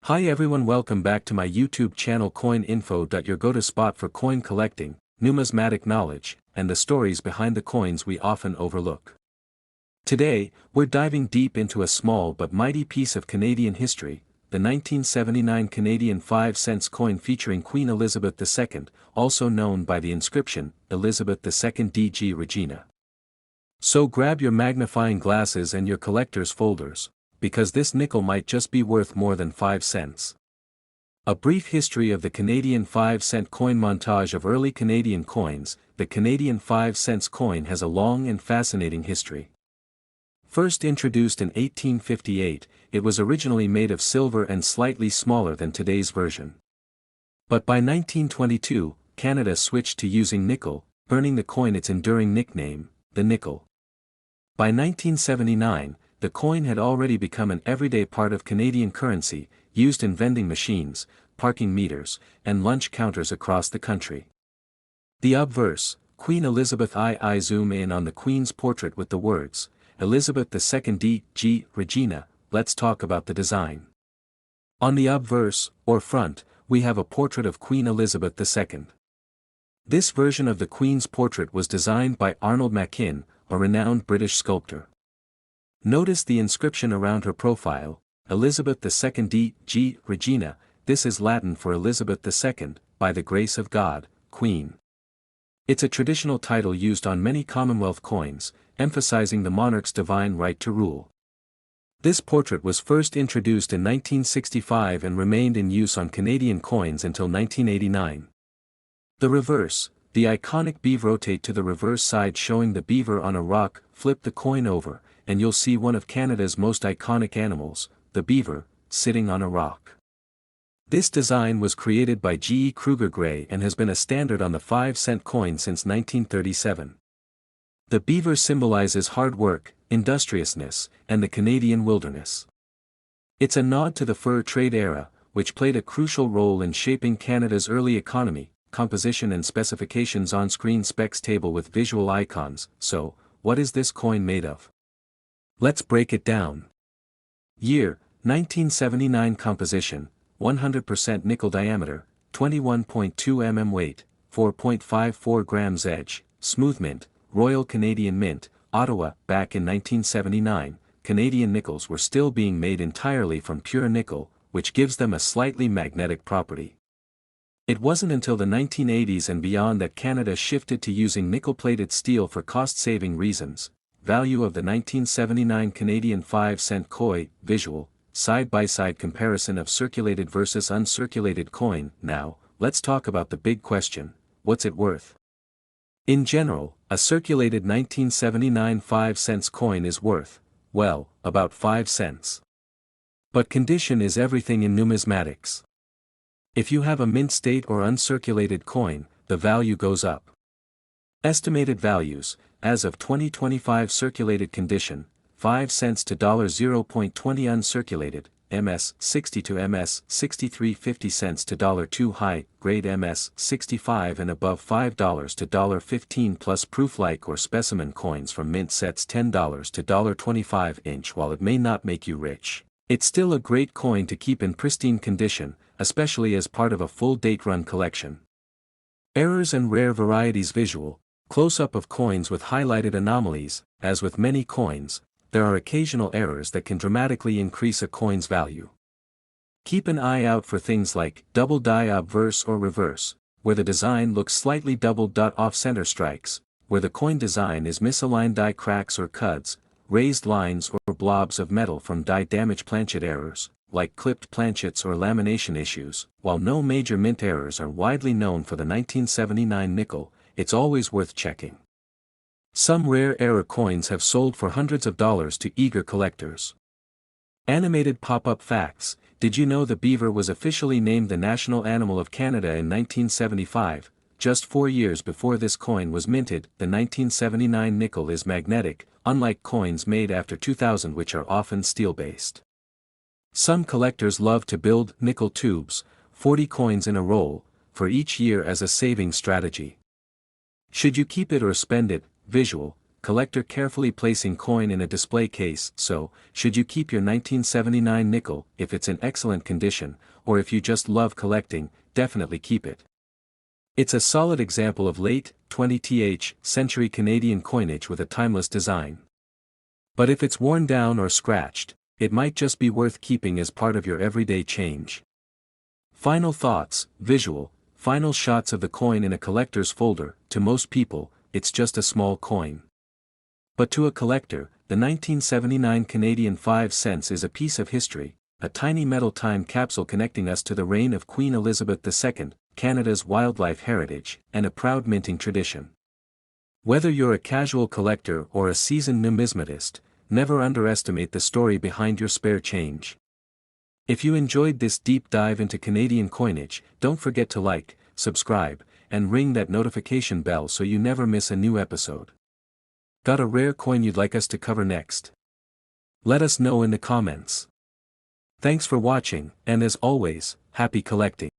Hi everyone, welcome back to my YouTube channel CoinInfo. Your go-to spot for coin collecting, numismatic knowledge, and the stories behind the coins we often overlook. Today, we're diving deep into a small but mighty piece of Canadian history, the 1979 Canadian 5-cent coin featuring Queen Elizabeth II, also known by the inscription, Elizabeth II D.G. Regina. So grab your magnifying glasses and your collector's folders, because this nickel might just be worth more than 5 cents. A brief history of the Canadian 5-cent coin. Montage of early Canadian coins. The Canadian 5-cent coin has a long and fascinating history. First introduced in 1858, it was originally made of silver and slightly smaller than today's version. But by 1922, Canada switched to using nickel, earning the coin its enduring nickname, the nickel. By 1979, the coin had already become an everyday part of Canadian currency, used in vending machines, parking meters, and lunch counters across the country. The obverse, Queen Elizabeth II. Zoom in on the Queen's portrait with the words, Elizabeth II D.G. Regina. Let's talk about the design. On the obverse, or front, we have a portrait of Queen Elizabeth II. This version of the Queen's portrait was designed by Arnold Machin, a renowned British sculptor. Notice the inscription around her profile, Elizabeth II D.G. Regina. This is Latin for Elizabeth II, by the grace of God, Queen. It's a traditional title used on many Commonwealth coins, emphasizing the monarch's divine right to rule. This portrait was first introduced in 1965 and remained in use on Canadian coins until 1989. The reverse, the iconic beaver. Rotate to the reverse side showing the beaver on a rock, flip the coin over, and you'll see one of Canada's most iconic animals, the beaver, sitting on a rock. This design was created by G. E. Kruger Gray and has been a standard on the 5-cent coin since 1937. The beaver symbolizes hard work, industriousness, and the Canadian wilderness. It's a nod to the fur trade era, which played a crucial role in shaping Canada's early economy. Composition and specifications. On-screen specs table with visual icons. So, what is this coin made of? Let's break it down. Year, 1979. Composition, 100% nickel. Diameter, 21.2 mm. Weight, 4.54 grams. Edge, smooth mint, Royal Canadian Mint, Ottawa. Back in 1979, Canadian nickels were still being made entirely from pure nickel, which gives them a slightly magnetic property. It wasn't until the 1980s and beyond that Canada shifted to using nickel-plated steel for cost-saving reasons. Value of the 1979 Canadian 5-cent coin. Visual, side-by-side comparison of circulated versus uncirculated coin. Now, let's talk about the big question, what's it worth? In general, a circulated 1979 5-cent coin is worth, well, about 5 cents. But condition is everything in numismatics. If you have a mint state or uncirculated coin, the value goes up. Estimated values, as of 2025. Circulated condition, 5 cents to $0.20. Uncirculated, MS 60 to MS 63. 50 cents to $2. High grade MS 65 and above $5 to $15 plus proof. Like or specimen coins from mint sets $10 to $25 inch. While it may not make you rich, it's still a great coin to keep in pristine condition, especially as part of a full date-run collection. Errors and rare varieties. Visual, close-up of coins with highlighted anomalies. As with many coins, there are occasional errors that can dramatically increase a coin's value. Keep an eye out for things like double die. Obverse or reverse, where the design looks slightly doubled. Off-center strikes, where the coin design is misaligned. Die cracks or cuds, raised lines or blobs of metal from die damage. Planchet errors, like clipped planchets or lamination issues. While no major mint errors are widely known for the 1979 nickel, it's always worth checking. Some rare error coins have sold for hundreds of dollars to eager collectors. Animated pop-up facts. Did you know the beaver was officially named the national animal of Canada in 1975, just 4 years before this coin was minted? The 1979 nickel is magnetic, unlike coins made after 2000 which are often steel-based. Some collectors love to build nickel tubes, 40 coins in a roll, for each year as a saving strategy. Should you keep it or spend it? Visual, collector carefully placing coin in a display case. So, should you keep your 1979 nickel if it's in excellent condition, or if you just love collecting, definitely keep it. It's a solid example of late 20th century Canadian coinage with a timeless design. But if it's worn down or scratched, it might just be worth keeping as part of your everyday change. Final thoughts, visual, final shots of the coin in a collector's folder. To most people, it's just a small coin. But to a collector, the 1979 Canadian 5 cents is a piece of history, a tiny metal time capsule connecting us to the reign of Queen Elizabeth II, Canada's wildlife heritage, and a proud minting tradition. Whether you're a casual collector or a seasoned numismatist, never underestimate the story behind your spare change. If you enjoyed this deep dive into Canadian coinage, don't forget to like, subscribe, and ring that notification bell so you never miss a new episode. Got a rare coin you'd like us to cover next? Let us know in the comments. Thanks for watching, and as always, happy collecting.